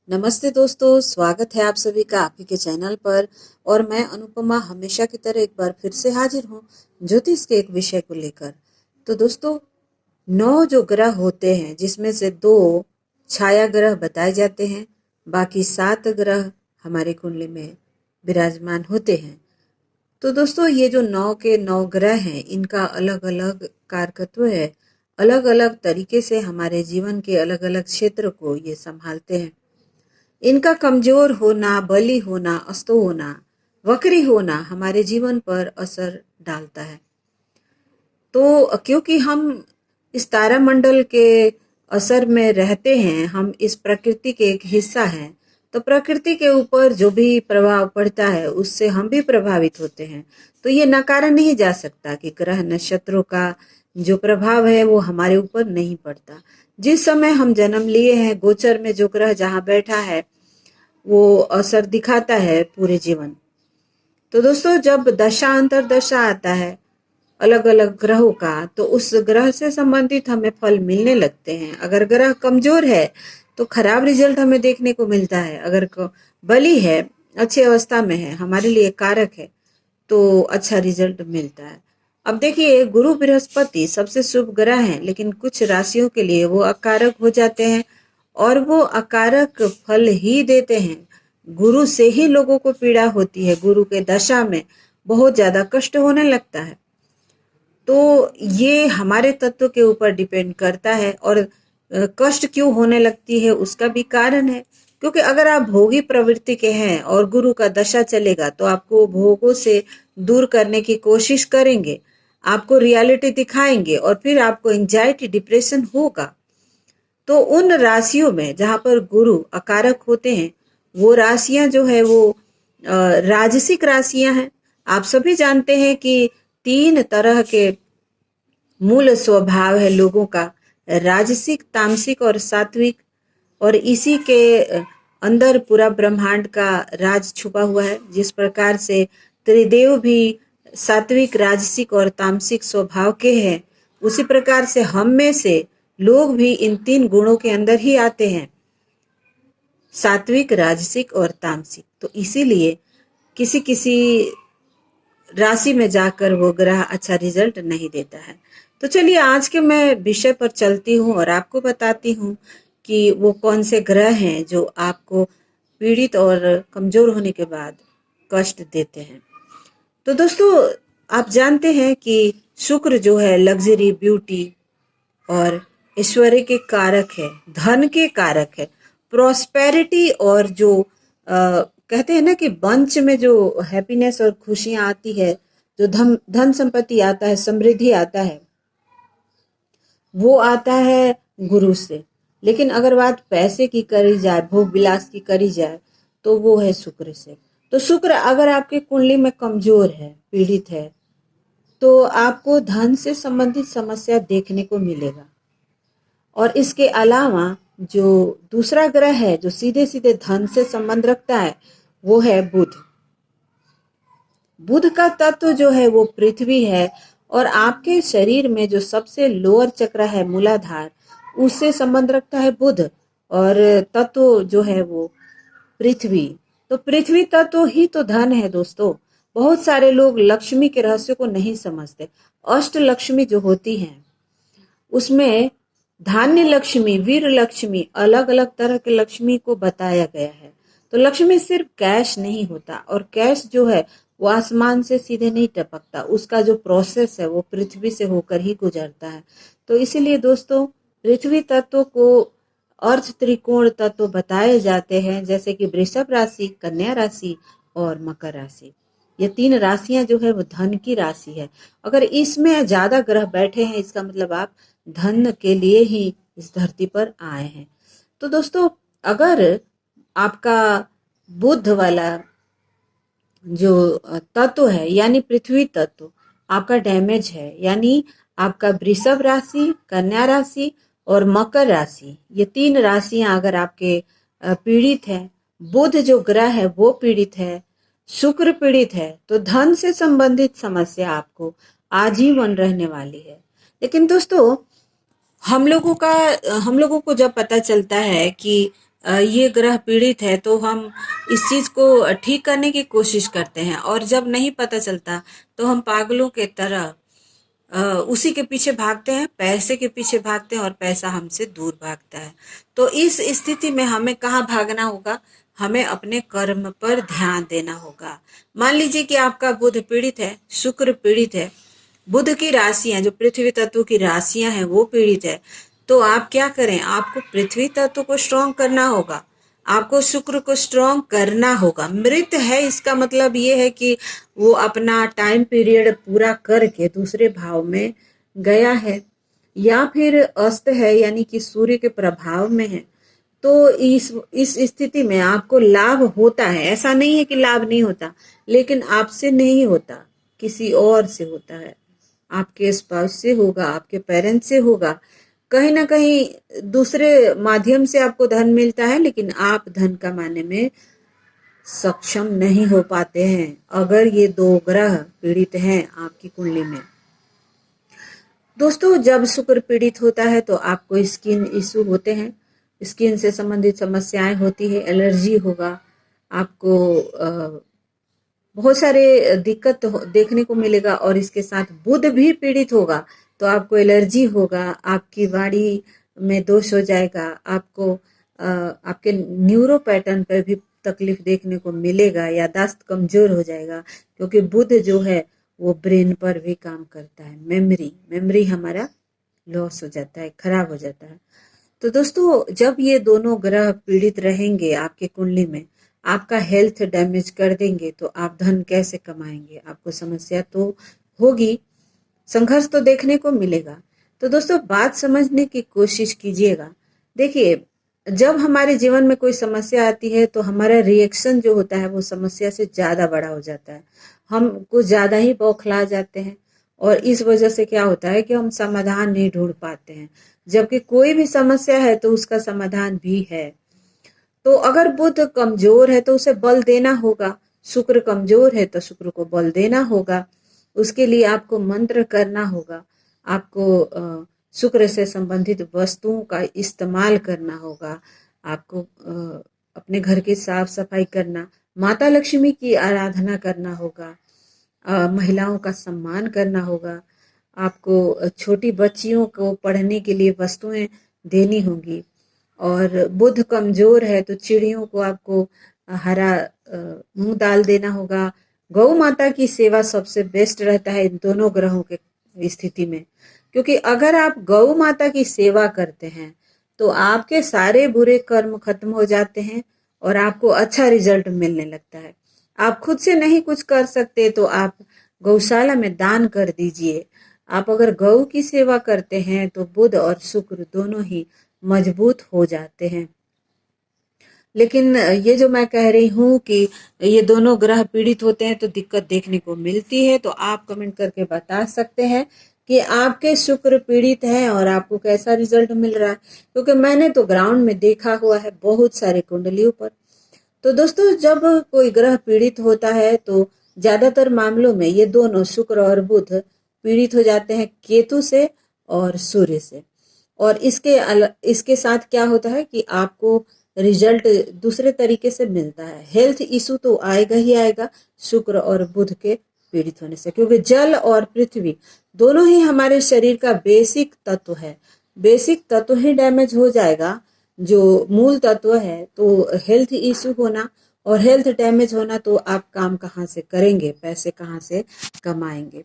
नमस्ते दोस्तों, स्वागत है आप सभी का आपके के चैनल पर। और मैं अनुपमा हमेशा की तरह एक बार फिर से हाजिर हूँ ज्योतिष के एक विषय को लेकर। तो दोस्तों, 9 जो ग्रह होते हैं जिसमें से 2 छाया ग्रह बताए जाते हैं, बाकी 7 ग्रह हमारी कुंडली में विराजमान होते हैं। तो दोस्तों, ये जो 9 के 9 ग्रह हैं, इनका अलग अलग कारकत्व है। अलग अलग तरीके से हमारे जीवन के अलग अलग क्षेत्र को ये संभालते हैं। इनका कमजोर होना, बली होना, अस्त होना, वक्री होना हमारे जीवन पर असर डालता है। तो क्योंकि हम इस तारामंडल के असर में रहते हैं, हम इस प्रकृति के एक हिस्सा हैं, तो प्रकृति के ऊपर जो भी प्रभाव पड़ता है उससे हम भी प्रभावित होते हैं। तो ये नकारा नहीं जा सकता कि ग्रह नक्षत्रों का जो प्रभाव है वो हमारे ऊपर नहीं पड़ता। जिस समय हम जन्म लिए हैं, गोचर में जो ग्रह जहाँ बैठा है वो असर दिखाता है पूरे जीवन। तो दोस्तों, जब दशा अंतर दशा आता है अलग अलग ग्रहों का, तो उस ग्रह से संबंधित हमें फल मिलने लगते हैं। अगर ग्रह कमजोर है तो खराब रिजल्ट हमें देखने को मिलता है। अगर बली है, अच्छी अवस्था में है, हमारे लिए कारक है, तो अच्छा रिजल्ट मिलता है। अब देखिए, गुरु बृहस्पति सबसे शुभ ग्रह हैं, लेकिन कुछ राशियों के लिए वो अकारक हो जाते हैं और वो अकारक फल ही देते हैं। गुरु से ही लोगों को पीड़ा होती है, गुरु के दशा में बहुत ज्यादा कष्ट होने लगता है। तो ये हमारे तत्व के ऊपर डिपेंड करता है। और कष्ट क्यों होने लगती है उसका भी कारण है, क्योंकि अगर आप भोगी प्रवृत्ति के हैं और गुरु का दशा चलेगा तो आपको भोगों से दूर करने की कोशिश करेंगे, आपको रियलिटी दिखाएंगे और फिर आपको एंजाइटी डिप्रेशन होगा। तो उन राशियों में जहां पर गुरु अकारक होते हैं, वो राशियां जो है वो राजसिक राशियां हैं। आप सभी जानते हैं कि 3 तरह के मूल स्वभाव है लोगों का, राजसिक, तामसिक और सात्विक। और इसी के अंदर पूरा ब्रह्मांड का राज छुपा हुआ है। जिस प्रकार से त्रिदेव भी सात्विक, राजसिक और तामसिक स्वभाव के हैं, उसी प्रकार से हम में से लोग भी इन 3 गुणों के अंदर ही आते हैं, सात्विक, राजसिक और तामसिक। तो इसीलिए किसी किसी राशि में जाकर वो ग्रह अच्छा रिजल्ट नहीं देता है। तो चलिए, आज के मैं विषय पर चलती हूँ और आपको बताती हूँ कि वो कौन से ग्रह हैं जो आपको पीड़ित और कमजोर होने के बाद कष्ट देते हैं। तो दोस्तों, आप जानते हैं कि शुक्र जो है लग्जरी, ब्यूटी और ऐश्वर्य के कारक है, धन के कारक है, प्रॉस्पेरिटी। और जो कहते हैं ना कि बंच में जो हैप्पीनेस और खुशियां आती है, जो धन धन संपत्ति आता है, समृद्धि आता है, वो आता है गुरु से। लेकिन अगर बात पैसे की करी जाए, भोग विलास की करी जाए, तो वो है शुक्र से। तो शुक्र अगर आपके कुंडली में कमजोर है, पीड़ित है, तो आपको धन से संबंधित समस्या देखने को मिलेगा। और इसके अलावा जो दूसरा ग्रह है जो सीधे सीधे धन से संबंध रखता है, वो है बुध। बुध का तत्व जो है वो पृथ्वी है, और आपके शरीर में जो सबसे लोअर चक्र है, मूलाधार, उससे संबंध रखता है बुध। और तत्व जो है वो पृथ्वी। तो पृथ्वी तत्व ही तो धन है दोस्तों। बहुत सारे लोग लक्ष्मी के रहस्य को नहीं समझते। अष्ट लक्ष्मी जो होती हैं, उसमें धान्य लक्ष्मी, वीर लक्ष्मी, अलग अलग तरह के लक्ष्मी को बताया गया है। तो लक्ष्मी सिर्फ कैश नहीं होता, और कैश जो है वो आसमान से सीधे नहीं टपकता, उसका जो प्रोसेस है वो पृथ्वी से होकर ही गुजरता है। तो इसीलिए दोस्तों, पृथ्वी तत्व को अर्थ त्रिकोण तत्व बताए जाते हैं, जैसे कि वृषभ राशि, कन्या राशि और मकर राशि। ये 3 राशियां जो है वो धन की राशि है। अगर इसमें ज्यादा ग्रह बैठे हैं, इसका मतलब आप धन के लिए ही इस धरती पर आए हैं। तो दोस्तों, अगर आपका बुध वाला जो तत्व है, यानी पृथ्वी तत्व, आपका डैमेज है, यानी आपका वृषभ राशि, कन्या राशि और मकर राशि, ये 3 राशियां अगर आपके पीड़ित है, बुध जो ग्रह है वो पीड़ित है, शुक्र पीड़ित है, तो धन से संबंधित समस्या आपको आजीवन रहने वाली है। लेकिन दोस्तों, हम लोगों को जब पता चलता है कि ये ग्रह पीड़ित है तो हम इस चीज को ठीक करने की कोशिश करते हैं, और जब नहीं पता चलता तो हम पागलों के तरह उसी के पीछे भागते हैं, पैसे के पीछे भागते हैं, और पैसा हमसे दूर भागता है। तो इस स्थिति में हमें कहाँ भागना होगा? हमें अपने कर्म पर ध्यान देना होगा। मान लीजिए कि आपका बुध पीड़ित है, शुक्र पीड़ित है, बुध की राशियां जो पृथ्वी तत्व की राशियां हैं वो पीड़ित है, तो आप क्या करें? आपको पृथ्वी तत्व को स्ट्रॉन्ग करना होगा, आपको शुक्र को स्ट्रॉन्ग करना होगा। मृत है इसका मतलब ये है कि वो अपना टाइम पीरियड पूरा करके दूसरे भाव में गया है, या फिर अस्त है यानी कि सूर्य के प्रभाव में है। तो इस स्थिति में आपको लाभ होता है, ऐसा नहीं है कि लाभ नहीं होता, लेकिन आपसे नहीं होता, किसी और से होता है, आपके स्पाउस से होगा, आपके पेरेंट्स से होगा, कहीं ना कहीं दूसरे माध्यम से आपको धन मिलता है, लेकिन आप धन कमाने में सक्षम नहीं हो पाते हैं अगर ये दो ग्रह पीड़ित हैं आपकी कुंडली में। दोस्तों, जब शुक्र पीड़ित होता है तो आपको स्किन इशू होते हैं, स्किन से संबंधित समस्याएं होती है, एलर्जी होगा, आपको बहुत सारे दिक्कत देखने को मिलेगा। और इसके साथ बुध भी पीड़ित होगा तो आपको एलर्जी होगा, आपकी वाणी में दोष हो जाएगा, आपको आपके न्यूरो पैटर्न पर भी तकलीफ देखने को मिलेगा, यादाश्त कमजोर हो जाएगा, क्योंकि बुध जो है वो ब्रेन पर भी काम करता है। मेमोरी हमारा लॉस हो जाता है, खराब हो जाता है। तो दोस्तों, जब ये दोनों ग्रह पीड़ित रहेंगे आपके कुंडली में, आपका हेल्थ डैमेज कर देंगे, तो आप धन कैसे कमाएंगे? आपको समस्या तो होगी, संघर्ष तो देखने को मिलेगा। तो दोस्तों, बात समझने की कोशिश कीजिएगा। देखिए, जब हमारे जीवन में कोई समस्या आती है तो हमारा रिएक्शन जो होता है वो समस्या से ज्यादा बड़ा हो जाता है, हम कुछ ज्यादा ही बौखला जाते हैं, और इस वजह से क्या होता है कि हम समाधान नहीं ढूंढ पाते हैं, जबकि कोई भी समस्या है तो उसका समाधान भी है। तो अगर बुध कमजोर है तो उसे बल देना होगा, शुक्र कमजोर है तो शुक्र को बल देना होगा। उसके लिए आपको मंत्र करना होगा, आपको शुक्र से संबंधित वस्तुओं का इस्तेमाल करना होगा, आपको अपने घर की साफ सफाई करना, माता लक्ष्मी की आराधना करना होगा, महिलाओं का सम्मान करना होगा, आपको छोटी बच्चियों को पढ़ने के लिए वस्तुएं देनी होंगी। और बुध कमजोर है तो चिड़ियों को आपको हरा मूंग दाल देना होगा। गौ माता की सेवा सबसे बेस्ट रहता है इन दोनों ग्रहों के स्थिति में, क्योंकि अगर आप गौ माता की सेवा करते हैं तो आपके सारे बुरे कर्म खत्म हो जाते हैं और आपको अच्छा रिजल्ट मिलने लगता है। आप खुद से नहीं कुछ कर सकते तो आप गौशाला में दान कर दीजिए। आप अगर गौ की सेवा करते हैं तो बुध और शुक्र दोनों ही मजबूत हो जाते हैं। लेकिन ये जो मैं कह रही हूँ कि ये दोनों ग्रह पीड़ित होते हैं तो दिक्कत देखने को मिलती है, तो आप कमेंट करके बता सकते हैं कि आपके शुक्र पीड़ित हैं और आपको कैसा रिजल्ट मिल रहा है, क्योंकि मैंने तो ग्राउंड में देखा हुआ है बहुत सारे कुंडलियों पर। तो दोस्तों, जब कोई ग्रह पीड़ित होता है तो ज्यादातर मामलों में ये दोनों शुक्र और बुध पीड़ित हो जाते हैं केतु से और सूर्य से। और इसके साथ क्या होता है कि आपको रिजल्ट दूसरे तरीके से मिलता है। हेल्थ इशू तो आएगा ही आएगा शुक्र और बुध के पीड़ित होने से, क्योंकि जल और पृथ्वी दोनों ही हमारे शरीर का बेसिक तत्व है। बेसिक तत्व ही डैमेज हो जाएगा जो मूल तत्व है, तो हेल्थ इशू होना और हेल्थ डैमेज होना, तो आप काम कहाँ से करेंगे, पैसे कहाँ से कमाएंगे?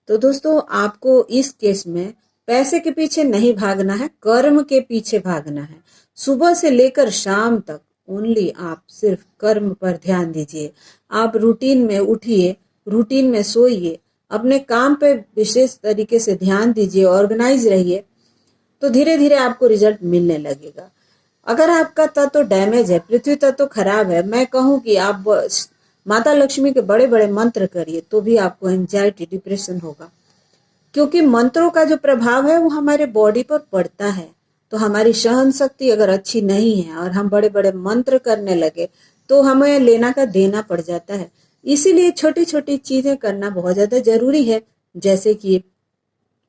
तो दोस्तों, आपको इस केस में पैसे के पीछे नहीं भागना है, कर्म के पीछे भागना है। सुबह से लेकर शाम तक ओनली आप सिर्फ कर्म पर ध्यान दीजिए। आप रूटीन में उठिए, रूटीन में सोइए, अपने काम पे विशेष तरीके से ध्यान दीजिए, ऑर्गेनाइज रहिए, तो धीरे धीरे आपको रिजल्ट मिलने लगेगा। अगर आपका तत्व डैमेज है, पृथ्वी तत्व खराब है, मैं कहूँ कि आप माता लक्ष्मी के बड़े बड़े मंत्र करिए तो भी आपको एंजाइटी डिप्रेशन होगा, क्योंकि मंत्रों का जो प्रभाव है वो हमारे बॉडी पर पड़ता है। तो हमारी सहन शक्ति अगर अच्छी नहीं है और हम बड़े बड़े मंत्र करने लगे तो हमें लेना का देना पड़ जाता है। इसीलिए छोटी छोटी चीजें करना बहुत ज्यादा जरूरी है, जैसे कि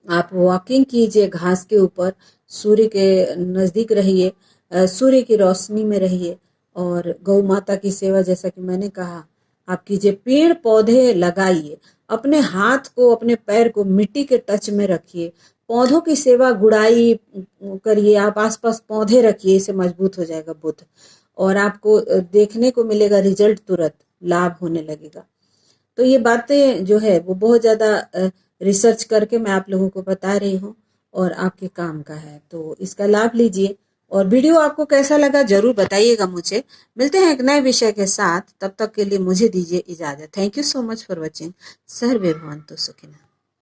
आप वॉकिंग कीजिए घास के ऊपर, सूर्य के नजदीक रहिए, सूर्य की रोशनी में रहिए और गौ माता की सेवा, जैसा कि मैंने कहा, आप कीजिए। पेड़ पौधे लगाइए, अपने हाथ को, अपने पैर को मिट्टी के टच में रखिए। पौधों की सेवा, गुड़ाई करिए, आप आसपास पौधे रखिए, इससे मजबूत हो जाएगा बुद्ध, और आपको देखने को मिलेगा रिजल्ट, तुरंत लाभ होने लगेगा। तो ये बातें जो है वो बहुत ज़्यादा रिसर्च करके मैं आप लोगों को बता रही हूँ और आपके काम का है, तो इसका लाभ लीजिए। और वीडियो आपको कैसा लगा जरूर बताइएगा मुझे। मिलते हैं एक नए विषय के साथ, तब तक के लिए मुझे दीजिए इजाजत। Thank you so much for watching. सर्वे भवन्तु सुखिनः।